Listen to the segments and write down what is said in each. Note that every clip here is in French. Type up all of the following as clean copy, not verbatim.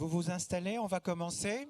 Vous vous installez, on va commencer.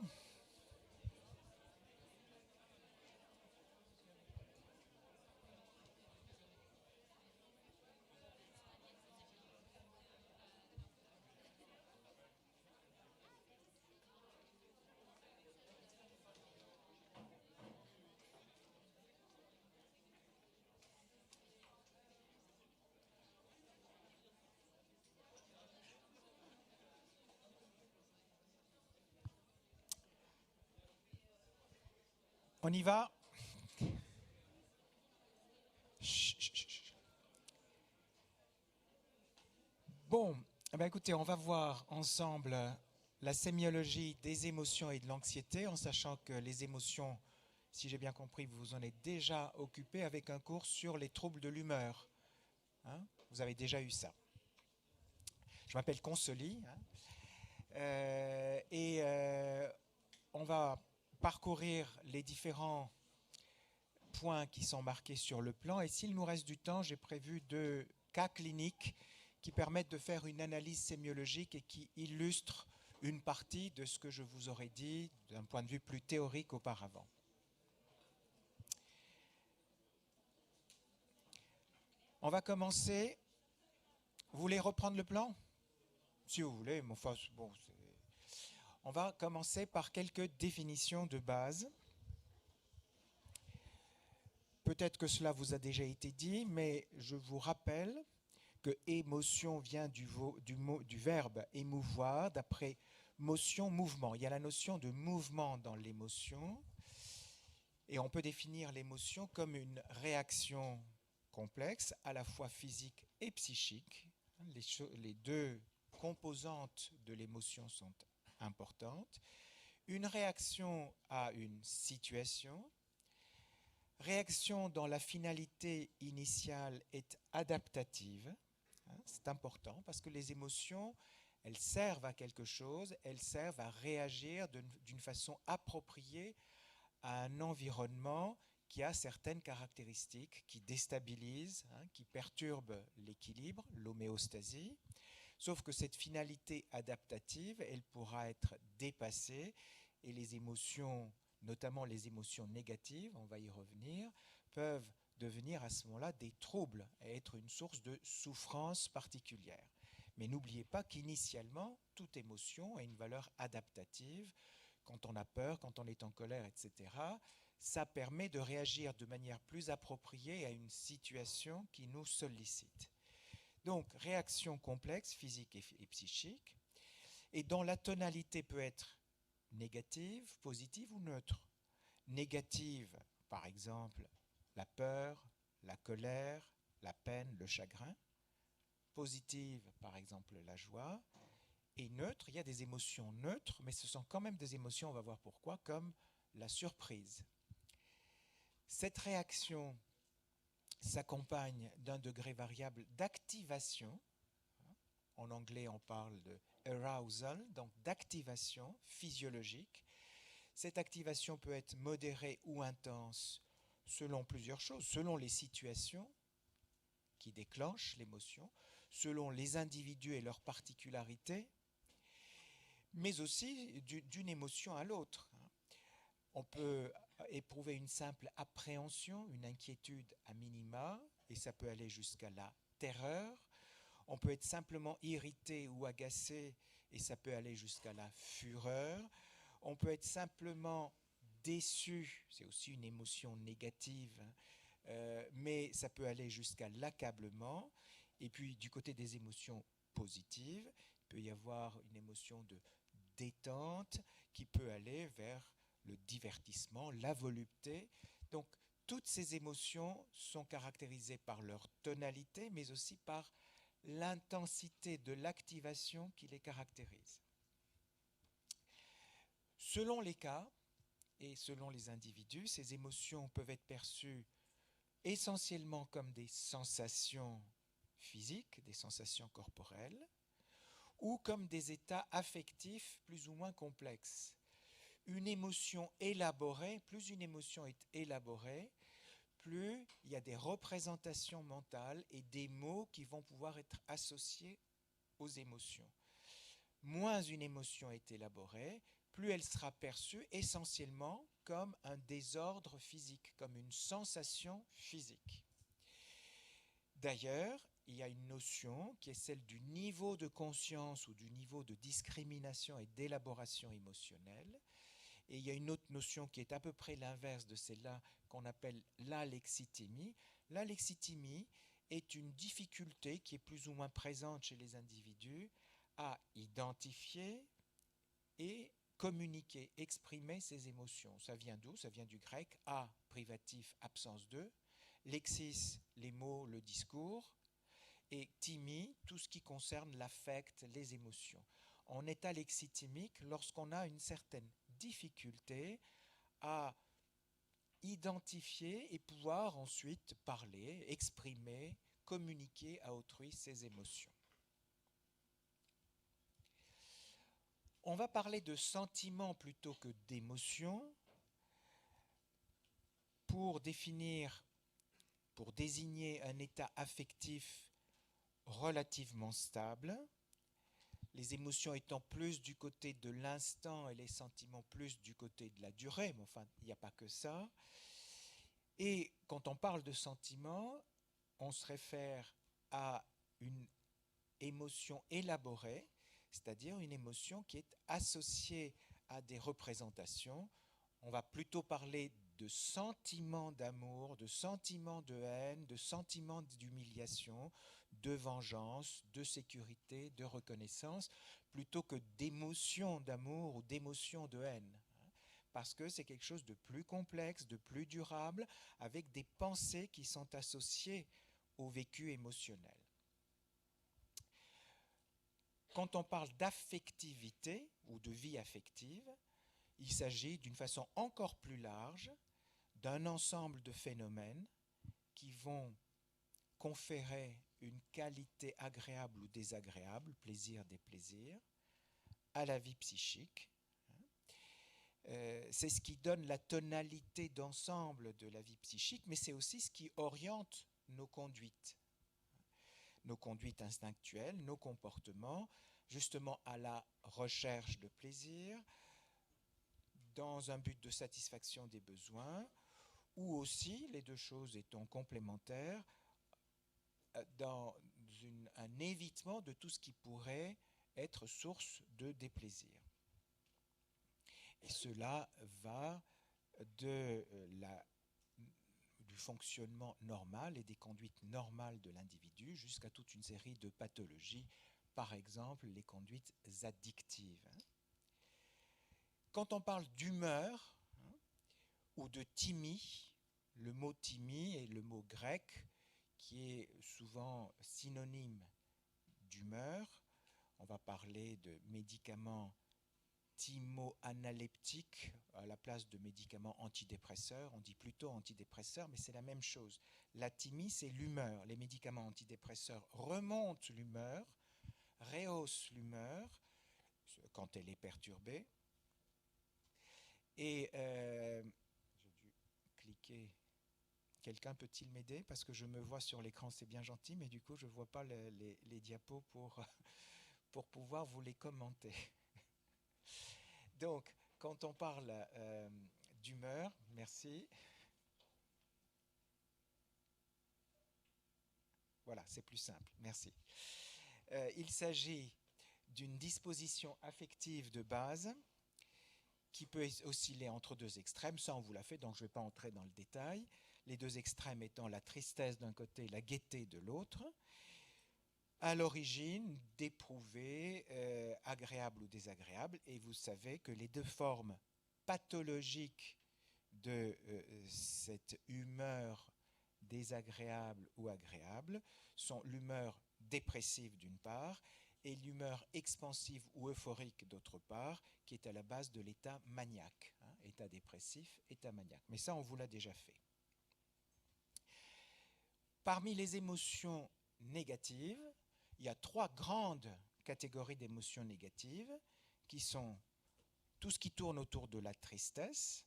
On y va. Chut, chut, chut. Bon, eh bien, écoutez, on va voir ensemble la sémiologie des émotions et de l'anxiété, en sachant que les émotions, si j'ai bien compris, vous vous en êtes déjà occupé avec un cours sur les troubles de l'humeur. Hein, vous avez déjà eu ça. Je m'appelle Consoli, hein, on va parcourir les différents points qui sont marqués sur le plan. Et s'il nous reste du temps, j'ai prévu 2 cas cliniques qui permettent de faire une analyse sémiologique et qui illustrent une partie de ce que je vous aurais dit d'un point de vue plus théorique auparavant. On va commencer. Vous voulez reprendre le plan? Si vous voulez, mais enfin, bon, on va commencer par quelques définitions de base. Peut-être que cela vous a déjà été dit, mais je vous rappelle que émotion vient du verbe émouvoir, d'après motion, mouvement. Il y a la notion de mouvement dans l'émotion, et on peut définir l'émotion comme une réaction complexe, à la fois physique et psychique. Les 2 composantes de l'émotion sont importantes. Une réaction à une situation. Réaction dont la finalité initiale est adaptative. C'est important parce que les émotions, elles servent à quelque chose, elles servent à réagir d'une façon appropriée à un environnement qui a certaines caractéristiques, qui déstabilisent, qui perturbent l'équilibre, l'homéostasie. Sauf que cette finalité adaptative, elle pourra être dépassée et les émotions, notamment les émotions négatives, on va y revenir, peuvent devenir à ce moment-là des troubles et être une source de souffrance particulière. Mais n'oubliez pas qu'initialement, toute émotion a une valeur adaptative. Quand on a peur, quand on est en colère, etc., ça permet de réagir de manière plus appropriée à une situation qui nous sollicite. Donc, réaction complexe, physique et psychique, et dont la tonalité peut être négative, positive ou neutre. Négative, par exemple, la peur, la colère, la peine, le chagrin. Positive, par exemple, la joie. Et neutre, il y a des émotions neutres, mais ce sont quand même des émotions, on va voir pourquoi, comme la surprise. Cette réaction s'accompagne d'un degré variable d'activation. En anglais, on parle de arousal, donc d'activation physiologique. Cette activation peut être modérée ou intense selon plusieurs choses, selon les situations qui déclenchent l'émotion, selon les individus et leurs particularités, mais aussi d'une émotion à l'autre. On peut éprouver une simple appréhension, une inquiétude à minima, et ça peut aller jusqu'à la terreur. On peut être simplement irrité ou agacé, et ça peut aller jusqu'à la fureur. On peut être simplement déçu, c'est aussi une émotion négative, mais ça peut aller jusqu'à l'accablement. Et puis du côté des émotions positives, il peut y avoir une émotion de détente qui peut aller vers le divertissement, la volupté. Donc toutes ces émotions sont caractérisées par leur tonalité, mais aussi par l'intensité de l'activation qui les caractérise. Selon les cas et selon les individus, ces émotions peuvent être perçues essentiellement comme des sensations physiques, des sensations corporelles, ou comme des états affectifs plus ou moins complexes. Une émotion élaborée, plus une émotion est élaborée, plus il y a des représentations mentales et des mots qui vont pouvoir être associés aux émotions. Moins moins une émotion est élaborée, plus elle sera perçue essentiellement comme un désordre physique, comme une sensation physique. D'ailleurs, il y a une notion qui est celle du niveau de conscience ou du niveau de discrimination et d'élaboration émotionnelle. Et il y a une autre notion qui est à peu près l'inverse de celle-là, qu'on appelle l'alexithymie. L'alexithymie est une difficulté qui est plus ou moins présente chez les individus à identifier et communiquer, exprimer ses émotions. Ça vient d'où? Ça vient du grec a, privatif, absence de, lexis, les mots, le discours, et thymie, tout ce qui concerne l'affect, les émotions. On est alexithymique lorsqu'on a une certaine difficulté à identifier et pouvoir ensuite parler, exprimer, communiquer à autrui ses émotions. On va parler de sentiments plutôt que d'émotions pour désigner un état affectif relativement stable, les émotions étant plus du côté de l'instant et les sentiments plus du côté de la durée, mais enfin, il n'y a pas que ça. Et quand on parle de sentiments, on se réfère à une émotion élaborée, c'est-à-dire une émotion qui est associée à des représentations. On va plutôt parler de sentiments d'amour, de sentiments de haine, de sentiments d'humiliation, de vengeance, de sécurité, de reconnaissance, plutôt que d'émotions d'amour ou d'émotions de haine. Parce que c'est quelque chose de plus complexe, de plus durable, avec des pensées qui sont associées au vécu émotionnel. Quand on parle d'affectivité ou de vie affective, il s'agit d'une façon encore plus large d'un ensemble de phénomènes qui vont conférer une qualité agréable ou désagréable, plaisir, déplaisir, à la vie psychique. C'est ce qui donne la tonalité d'ensemble de la vie psychique, mais c'est aussi ce qui oriente nos conduites instinctuelles, nos comportements, justement à la recherche de plaisir, dans un but de satisfaction des besoins, ou aussi, les deux choses étant complémentaires, dans un évitement de tout ce qui pourrait être source de déplaisir. Et cela va du fonctionnement normal et des conduites normales de l'individu jusqu'à toute une série de pathologies, par exemple les conduites addictives. Quand on parle d'humeur ou de thymie, le mot thymie est le mot grec qui est souvent synonyme d'humeur. On va parler de médicaments thymo-analeptiques à la place de médicaments antidépresseurs. On dit plutôt antidépresseurs, mais c'est la même chose. La thymie, c'est l'humeur. Les médicaments antidépresseurs remontent l'humeur, rehaussent l'humeur quand elle est perturbée. Et j'ai dû cliquer. Quelqu'un peut-il m'aider? Parce que je me vois sur l'écran, c'est bien gentil, mais du coup, je ne vois pas les diapos pour pouvoir vous les commenter. Donc, quand on parle d'humeur, merci. Voilà, c'est plus simple, merci. Il s'agit d'une disposition affective de base qui peut osciller entre deux extrêmes. Ça, on vous l'a fait, donc je ne vais pas entrer dans le détail. Les deux extrêmes étant la tristesse d'un côté et la gaieté de l'autre. À l'origine, d'éprouver, agréable ou désagréable. Et vous savez que les deux formes pathologiques de cette humeur désagréable ou agréable sont l'humeur dépressive d'une part et l'humeur expansive ou euphorique d'autre part, qui est à la base de l'état maniaque, état dépressif, état maniaque. Mais ça, on vous l'a déjà fait. Parmi les émotions négatives, il y a trois grandes catégories d'émotions négatives qui sont tout ce qui tourne autour de la tristesse,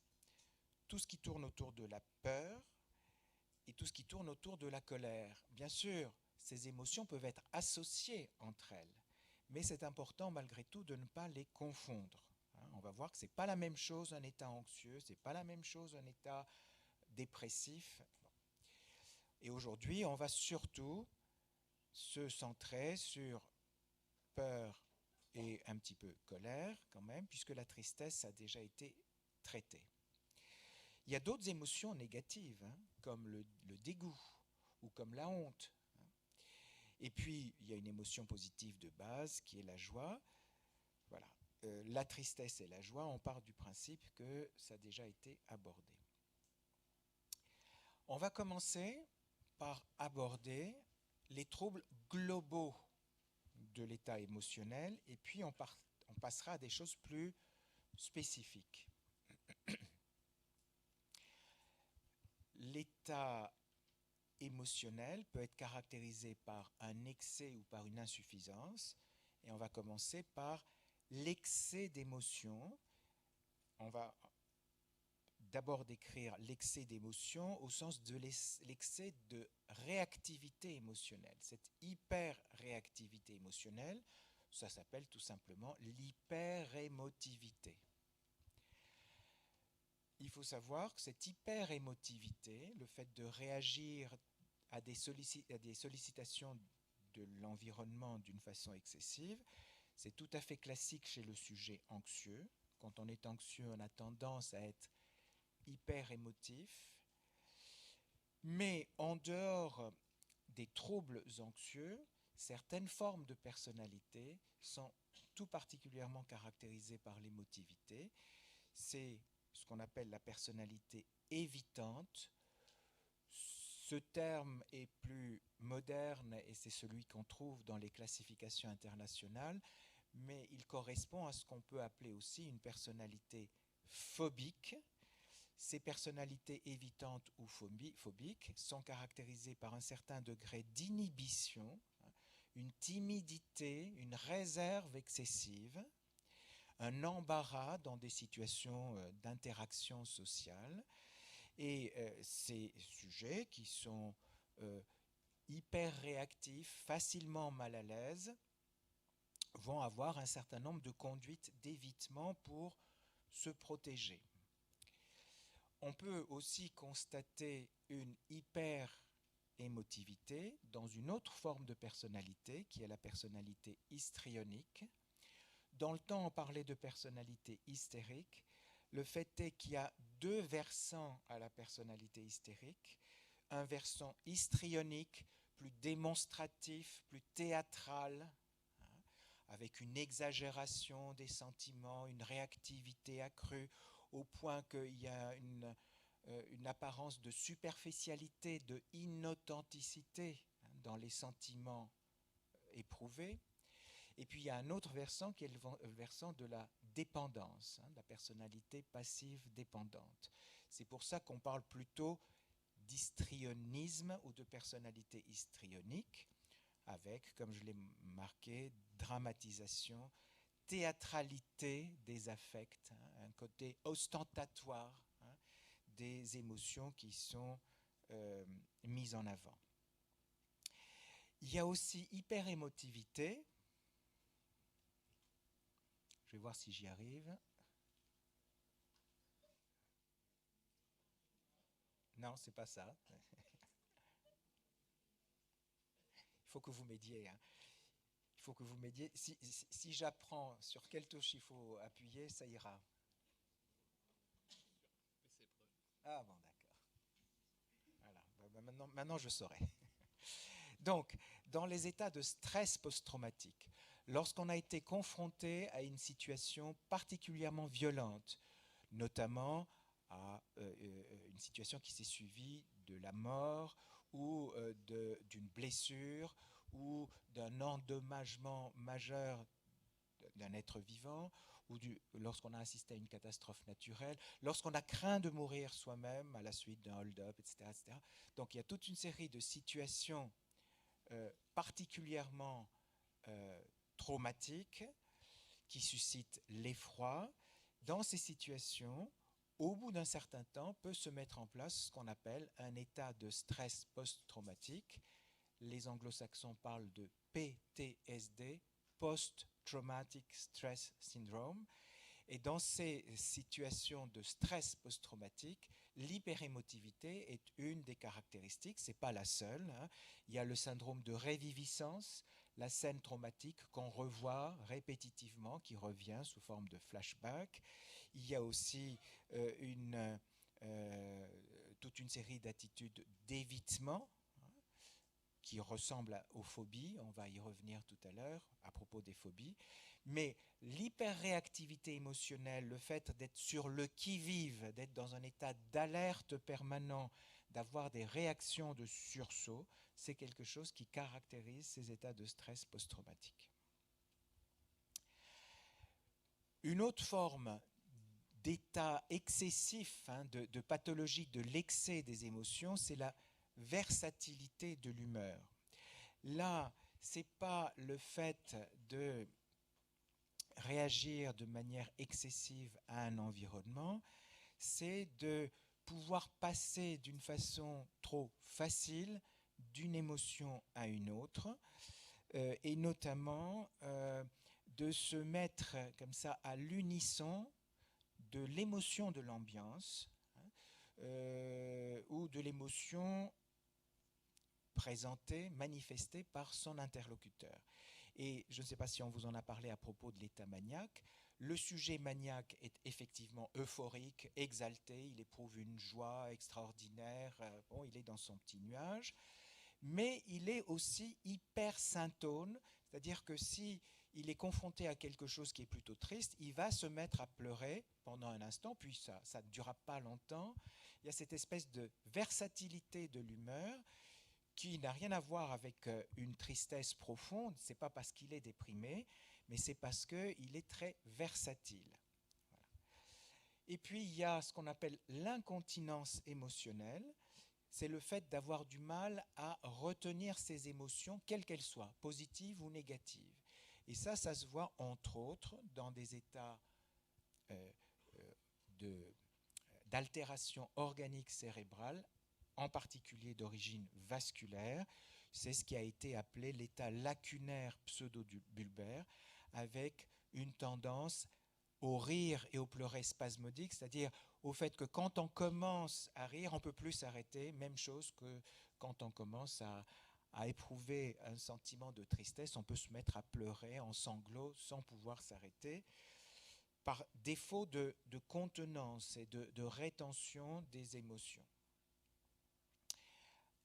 tout ce qui tourne autour de la peur et tout ce qui tourne autour de la colère. Bien sûr, ces émotions peuvent être associées entre elles, mais c'est important malgré tout de ne pas les confondre. Hein. On va voir que ce n'est pas la même chose un état anxieux, ce n'est pas la même chose un état dépressif. Et aujourd'hui, on va surtout se centrer sur peur et un petit peu colère quand même, puisque la tristesse a déjà été traitée. Il y a d'autres émotions négatives, hein, comme le dégoût ou comme la honte. Et puis, il y a une émotion positive de base qui est la joie. Voilà. La tristesse et la joie, on part du principe que ça a déjà été abordé. On va commencer par aborder les troubles globaux de l'état émotionnel et puis on passera à des choses plus spécifiques. L'état émotionnel peut être caractérisé par un excès ou par une insuffisance et on va commencer par l'excès d'émotion. On va d'abord décrire l'excès d'émotion au sens de l'excès de réactivité émotionnelle. Cette hyper-réactivité émotionnelle, ça s'appelle tout simplement l'hyperémotivité. Il faut savoir que cette hyperémotivité, le fait de réagir à des sollicitations de l'environnement d'une façon excessive, c'est tout à fait classique chez le sujet anxieux. Quand on est anxieux, on a tendance à être hyper émotif, mais en dehors des troubles anxieux, certaines formes de personnalité sont tout particulièrement caractérisées par l'émotivité. C'est ce qu'on appelle la personnalité évitante. Ce terme est plus moderne et c'est celui qu'on trouve dans les classifications internationales, mais il correspond à ce qu'on peut appeler aussi une personnalité phobique. Ces personnalités évitantes ou phobiques sont caractérisées par un certain degré d'inhibition, une timidité, une réserve excessive, un embarras dans des situations d'interaction sociale. Et ces sujets qui sont hyper réactifs, facilement mal à l'aise, vont avoir un certain nombre de conduites d'évitement pour se protéger. On peut aussi constater une hyper-émotivité dans une autre forme de personnalité, qui est la personnalité histrionique. Dans le temps, on parlait de personnalité hystérique. Le fait est qu'il y a deux versants à la personnalité hystérique. Un versant histrionique, plus démonstratif, plus théâtral, avec une exagération des sentiments, une réactivité accrue, au point qu'il y a une apparence de superficialité, de inauthenticité dans les sentiments éprouvés. Et puis il y a un autre versant qui est le versant de la dépendance, de la personnalité passive dépendante. C'est pour ça qu'on parle plutôt d'histrionisme ou de personnalité histrionique, avec, comme je l'ai marqué, dramatisation, théâtralité des affects, un côté ostentatoire des émotions qui sont mises en avant. Il y a aussi hyperémotivité. Je vais voir si j'y arrive. Non, c'est pas ça. Il faut que vous m'aidiez. Hein. Il faut que vous m'aidiez. Si j'apprends sur quelle touche il faut appuyer, ça ira. Ah bon, d'accord. Voilà. Maintenant, je saurai. Donc, dans les états de stress post-traumatique, lorsqu'on a été confronté à une situation particulièrement violente, notamment à une situation qui s'est suivie de la mort ou d'une blessure ou d'un endommagement majeur d'un être vivant, ou lorsqu'on a assisté à une catastrophe naturelle, lorsqu'on a craint de mourir soi-même à la suite d'un hold-up, etc., etc. Donc il y a toute une série de situations particulièrement traumatiques qui suscitent l'effroi. Dans ces situations, au bout d'un certain temps, peut se mettre en place ce qu'on appelle un état de stress post-traumatique. Les anglo-saxons parlent de PTSD, post-traumatic stress syndrome. Et dans ces situations de stress post-traumatique, l'hyperémotivité est une des caractéristiques, ce n'est pas la seule. Hein. Il y a le syndrome de réviviscence, la scène traumatique qu'on revoit répétitivement, qui revient sous forme de flashback. Il y a aussi toute une série d'attitudes d'évitement, qui ressemble aux phobies, on va y revenir tout à l'heure à propos des phobies, mais l'hyperréactivité émotionnelle, le fait d'être sur le qui-vive, d'être dans un état d'alerte permanent, d'avoir des réactions de sursaut, c'est quelque chose qui caractérise ces états de stress post-traumatique. Une autre forme d'état excessif, de pathologie de l'excès des émotions, c'est la versatilité de l'humeur. Là, ce n'est pas le fait de réagir de manière excessive à un environnement, c'est de pouvoir passer d'une façon trop facile d'une émotion à une autre, et notamment de se mettre comme ça à l'unisson de l'émotion de l'ambiance, ou de l'émotion présentée, manifestée par son interlocuteur. Et je ne sais pas si on vous en a parlé à propos de l'état maniaque. Le sujet maniaque est effectivement euphorique, exalté, il éprouve une joie extraordinaire, bon, il est dans son petit nuage, mais il est aussi hypersyntone, c'est-à-dire que si il est confronté à quelque chose qui est plutôt triste, il va se mettre à pleurer pendant un instant, puis ça ne durera pas longtemps. Il y a cette espèce de versatilité de l'humeur qui n'a rien à voir avec une tristesse profonde. Ce n'est pas parce qu'il est déprimé, mais c'est parce qu'il est très versatile. Voilà. Et puis il y a ce qu'on appelle l'incontinence émotionnelle. C'est le fait d'avoir du mal à retenir ses émotions, quelles qu'elles soient, positives ou négatives. Et ça se voit entre autres dans des états d'altération organique cérébrale, en particulier d'origine vasculaire. C'est ce qui a été appelé l'état lacunaire pseudo-bulbaire, avec une tendance au rire et au pleurer spasmodique, c'est-à-dire au fait que quand on commence à rire, on ne peut plus s'arrêter, même chose que quand on commence à éprouver un sentiment de tristesse, on peut se mettre à pleurer en sanglots sans pouvoir s'arrêter, par défaut de contenance et de rétention des émotions.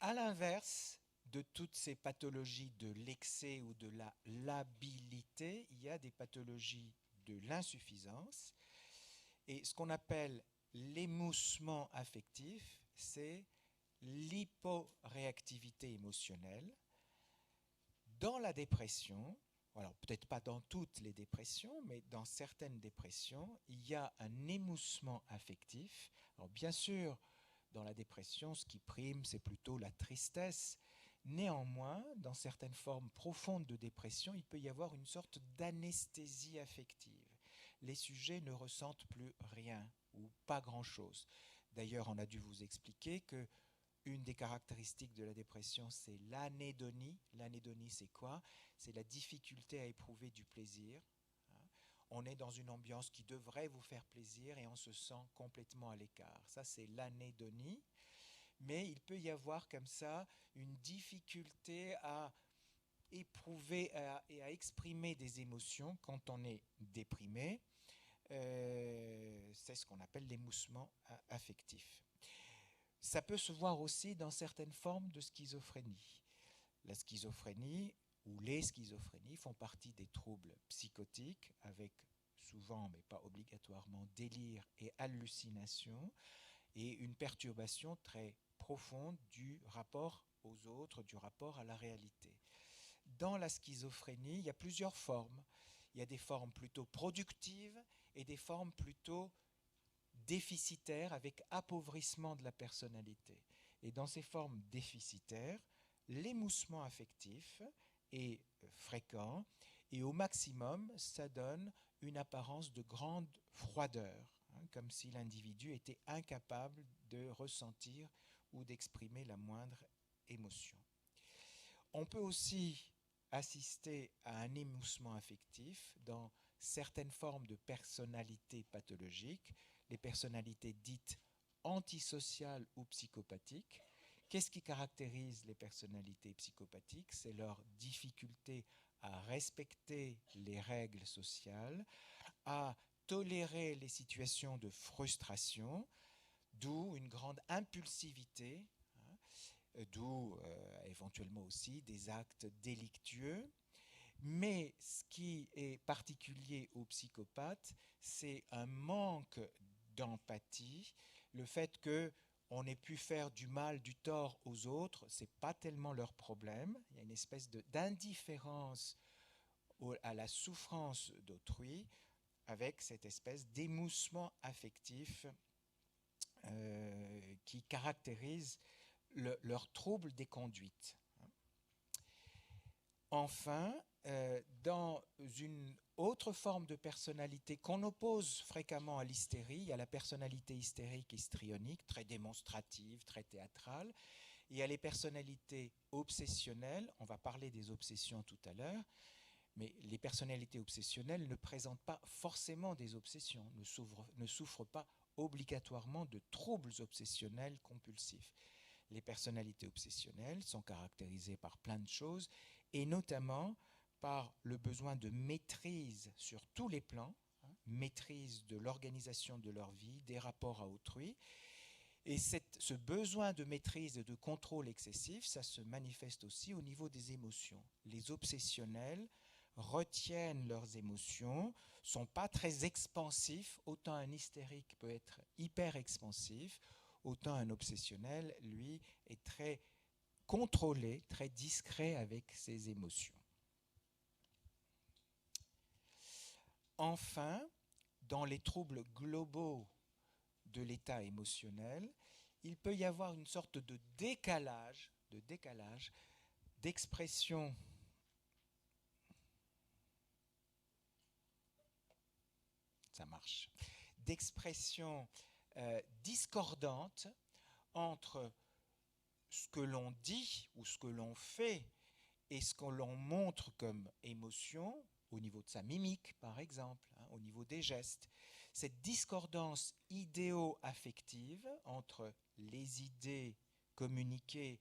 À l'inverse de toutes ces pathologies de l'excès ou de la labilité, il y a des pathologies de l'insuffisance. Et ce qu'on appelle l'émoussement affectif, c'est l'hyporéactivité émotionnelle. Dans la dépression, alors peut-être pas dans toutes les dépressions, mais dans certaines dépressions, il y a un émoussement affectif. Alors bien sûr, dans la dépression, ce qui prime, c'est plutôt la tristesse. Néanmoins, dans certaines formes profondes de dépression, il peut y avoir une sorte d'anesthésie affective. Les sujets ne ressentent plus rien ou pas grand-chose. D'ailleurs, on a dû vous expliquer que une des caractéristiques de la dépression, c'est l'anédonie. L'anédonie, c'est quoi? C'est la difficulté à éprouver du plaisir. On est dans une ambiance qui devrait vous faire plaisir et on se sent complètement à l'écart. Ça, c'est l'anédonie. Mais il peut y avoir comme ça une difficulté à éprouver et à exprimer des émotions quand on est déprimé. C'est ce qu'on appelle l'émoussement affectif. Ça peut se voir aussi dans certaines formes de schizophrénie. La schizophrénie ou les schizophrénies font partie des troubles psychotiques avec souvent, mais pas obligatoirement, délire et hallucination et une perturbation très profonde du rapport aux autres, du rapport à la réalité. Dans la schizophrénie, il y a plusieurs formes. Il y a des formes plutôt productives et des formes plutôt déficitaires avec appauvrissement de la personnalité. Et dans ces formes déficitaires, l'émoussement affectif est fréquent et au maximum, ça donne une apparence de grande froideur, comme si l'individu était incapable de ressentir ou d'exprimer la moindre émotion. On peut aussi assister à un émoussement affectif dans certaines formes de personnalité pathologique, les personnalités dites antisociales ou psychopathiques. Qu'est-ce qui caractérise les personnalités psychopathiques? C'est leur difficulté à respecter les règles sociales, à tolérer les situations de frustration, d'où une grande impulsivité, d'où éventuellement aussi des actes délictueux. Mais ce qui est particulier aux psychopathes, c'est un manque d'empathie, le fait qu'on ait pu faire du mal, du tort aux autres, ce n'est pas tellement leur problème. Il y a une espèce d'indifférence à la souffrance d'autrui, avec cette espèce d'émoussement affectif qui caractérise leur trouble des conduites. Enfin, dans une autre forme de personnalité qu'on oppose fréquemment à l'hystérie, il y a la personnalité hystérique histrionique, très démonstrative, très théâtrale. Il y a les personnalités obsessionnelles, on va parler des obsessions tout à l'heure, mais les personnalités obsessionnelles ne présentent pas forcément des obsessions, ne souffrent pas obligatoirement de troubles obsessionnels compulsifs. Les personnalités obsessionnelles sont caractérisées par plein de choses, et notamment par le besoin de maîtrise sur tous les plans, maîtrise de l'organisation de leur vie, des rapports à autrui. Et ce besoin de maîtrise et de contrôle excessif, ça se manifeste aussi au niveau des émotions. Les obsessionnels retiennent leurs émotions, sont pas très expansifs, autant un hystérique peut être hyper expansif, autant un obsessionnel, lui, est très contrôlé, très discret avec ses émotions. Enfin, dans les troubles globaux de l'état émotionnel, il peut y avoir une sorte de décalage d'expression d'expression discordante entre ce que l'on dit ou ce que l'on fait et ce que l'on montre comme émotion au niveau de sa mimique, par exemple, au niveau des gestes. Cette discordance idéo-affective entre les idées communiquées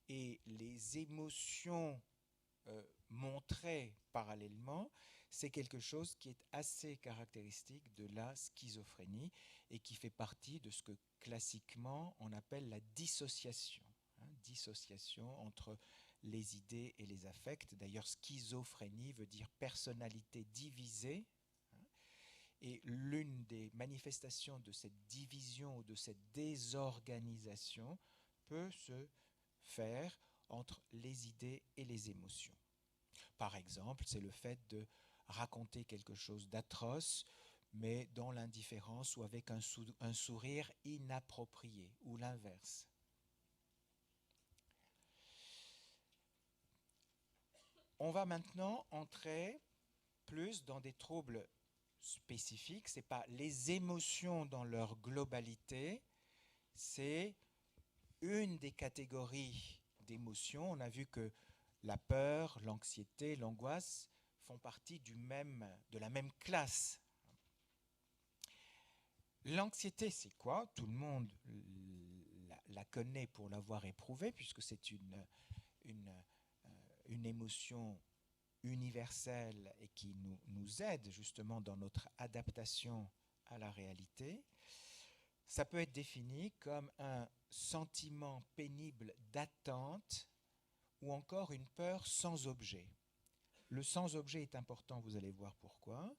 et les émotions montrées parallèlement, c'est quelque chose qui est assez caractéristique de la schizophrénie et qui fait partie de ce que classiquement on appelle la dissociation. Dissociation entre les idées et les affects. D'ailleurs, schizophrénie veut dire personnalité divisée. Et l'une des manifestations de cette division ou de cette désorganisation peut se faire entre les idées et les émotions. Par exemple, c'est le fait de raconter quelque chose d'atroce, mais dans l'indifférence ou avec un sourire inapproprié, ou l'inverse. On va maintenant entrer plus dans des troubles spécifiques. Ce n'est pas les émotions dans leur globalité, c'est une des catégories d'émotions. On a vu que la peur, l'anxiété, l'angoisse font partie de la même classe. L'anxiété, c'est quoi? Tout le monde la connaît pour l'avoir éprouvée, puisque c'est une émotion universelle et qui nous aide justement dans notre adaptation à la réalité. Ça peut être défini comme un sentiment pénible d'attente ou encore une peur sans objet. Le sans objet est important, vous allez voir pourquoi.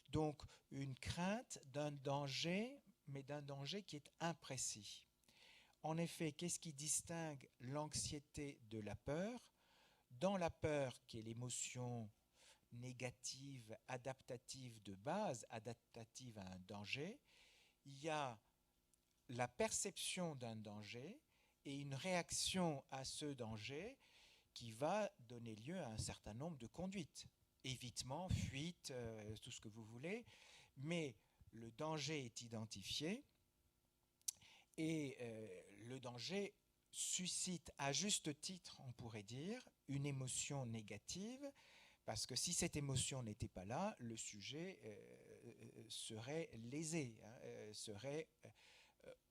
Donc une crainte d'un danger, mais d'un danger qui est imprécis. En effet, qu'est-ce qui distingue l'anxiété de la peur? Dans la peur, qui est l'émotion négative, adaptative de base, adaptative à un danger, il y a la perception d'un danger et une réaction à ce danger qui va donner lieu à un certain nombre de conduites. Évitement, fuite, tout ce que vous voulez, mais le danger est identifié et le danger suscite à juste titre, on pourrait dire, une émotion négative, parce que si cette émotion n'était pas là, le sujet serait lésé, hein, serait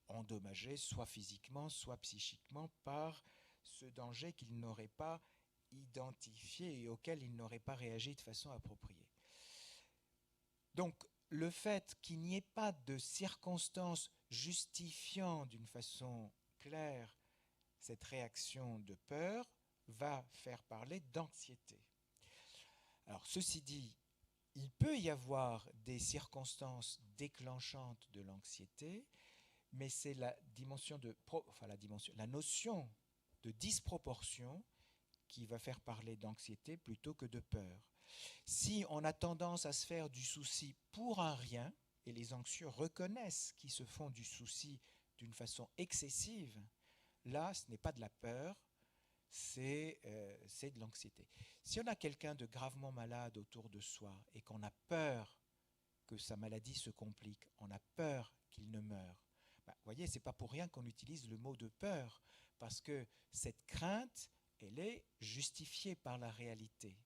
endommagé, soit physiquement, soit psychiquement, par ce danger qu'il n'aurait pas identifié et auquel il n'aurait pas réagi de façon appropriée. Donc, le fait qu'il n'y ait pas de circonstances justifiant d'une façon claire cette réaction de peur va faire parler d'anxiété. Alors, ceci dit, il peut y avoir des circonstances déclenchantes de l'anxiété, mais c'est la notion de disproportion qui va faire parler d'anxiété plutôt que de peur. Si on a tendance à se faire du souci pour un rien, et les anxieux reconnaissent qu'ils se font du souci d'une façon excessive, là, ce n'est pas de la peur, c'est de l'anxiété. Si on a quelqu'un de gravement malade autour de soi et qu'on a peur que sa maladie se complique, on a peur qu'il ne meure, vous voyez, ce n'est pas pour rien qu'on utilise le mot de peur, parce que cette crainte, elle est justifiée par la réalité.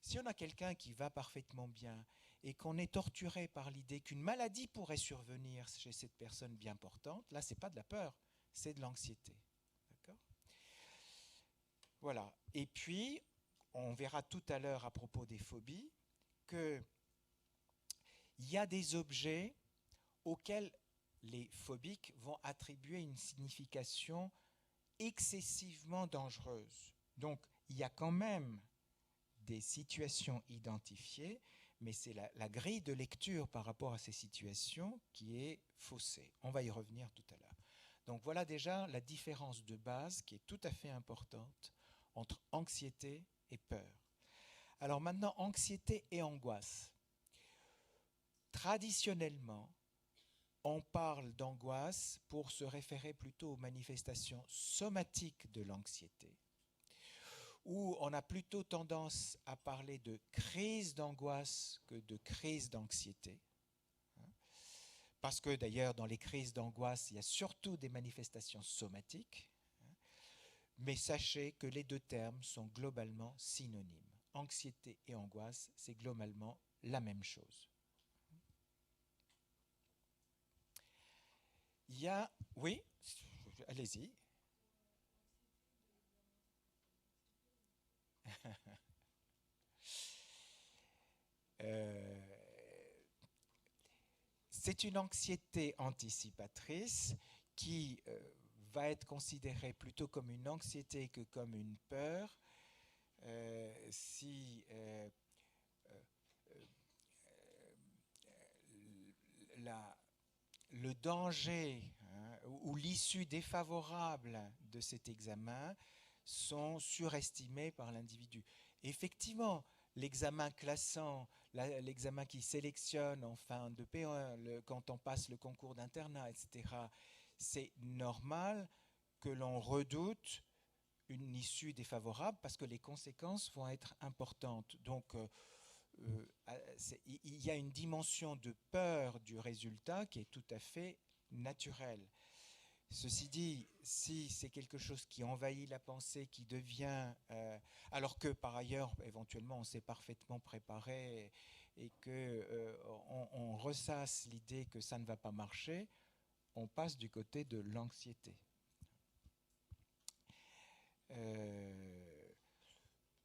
Si on a quelqu'un qui va parfaitement bien et qu'on est torturé par l'idée qu'une maladie pourrait survenir chez cette personne bien portante, là, ce n'est pas de la peur, c'est de l'anxiété. D'accord ? Voilà. Et puis, on verra tout à l'heure à propos des phobies qu'il y a des objets auxquels les phobiques vont attribuer une signification excessivement dangereuse. Donc, il y a quand même des situations identifiées, mais c'est la grille de lecture par rapport à ces situations qui est faussée. On va y revenir tout à l'heure. Donc voilà déjà la différence de base qui est tout à fait importante entre anxiété et peur. Alors maintenant, anxiété et angoisse. Traditionnellement, on parle d'angoisse pour se référer plutôt aux manifestations somatiques de l'anxiété, où on a plutôt tendance à parler de crise d'angoisse que de crise d'anxiété. Parce que d'ailleurs, dans les crises d'angoisse, il y a surtout des manifestations somatiques. Mais sachez que les deux termes sont globalement synonymes. Anxiété et angoisse, c'est globalement la même chose. Il y a... Oui, allez-y. C'est une anxiété anticipatrice qui va être considérée plutôt comme une anxiété que comme une peur. Si le danger ou l'issue défavorable de cet examen sont surestimés par l'individu. Effectivement, l'examen classant, l'examen qui sélectionne en fin de P1, quand on passe le concours d'internat, etc., c'est normal que l'on redoute une issue défavorable parce que les conséquences vont être importantes. Donc, il y a une dimension de peur du résultat qui est tout à fait naturelle. Ceci dit, si c'est quelque chose qui envahit la pensée, qui devient... alors que par ailleurs, éventuellement, on s'est parfaitement préparé et qu'on ressasse l'idée que ça ne va pas marcher, on passe du côté de l'anxiété.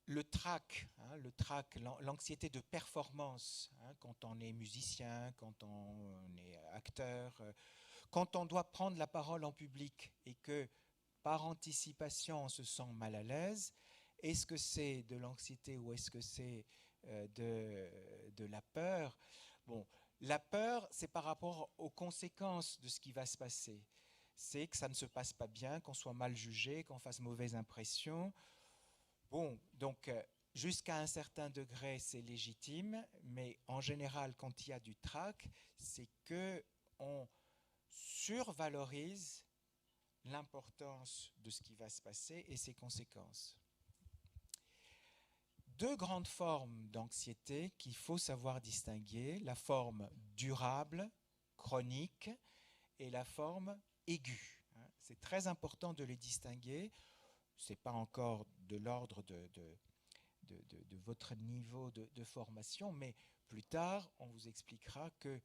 Le trac, l'anxiété de performance, quand on est musicien, quand on est acteur, quand on doit prendre la parole en public et que par anticipation on se sent mal à l'aise, est-ce que c'est de l'anxiété ou est-ce que c'est de la peur? Bon, la peur, c'est par rapport aux conséquences de ce qui va se passer. C'est que ça ne se passe pas bien, qu'on soit mal jugé, qu'on fasse mauvaise impression. Bon, donc jusqu'à un certain degré, c'est légitime, mais en général, quand il y a du trac, c'est qu'on survalorise l'importance de ce qui va se passer et ses conséquences. Deux grandes formes d'anxiété qu'il faut savoir distinguer, la forme durable, chronique, et la forme aiguë. C'est très important de les distinguer. Ce n'est pas encore de l'ordre de votre niveau de formation, mais plus tard, on vous expliquera que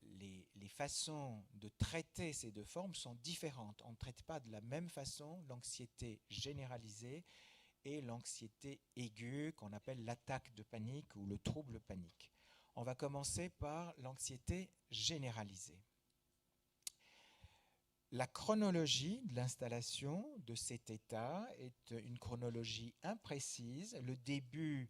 les façons de traiter ces deux formes sont différentes. On ne traite pas de la même façon l'anxiété généralisée et l'anxiété aiguë qu'on appelle l'attaque de panique ou le trouble panique. On va commencer par l'anxiété généralisée. La chronologie de l'installation de cet état est une chronologie imprécise. Le début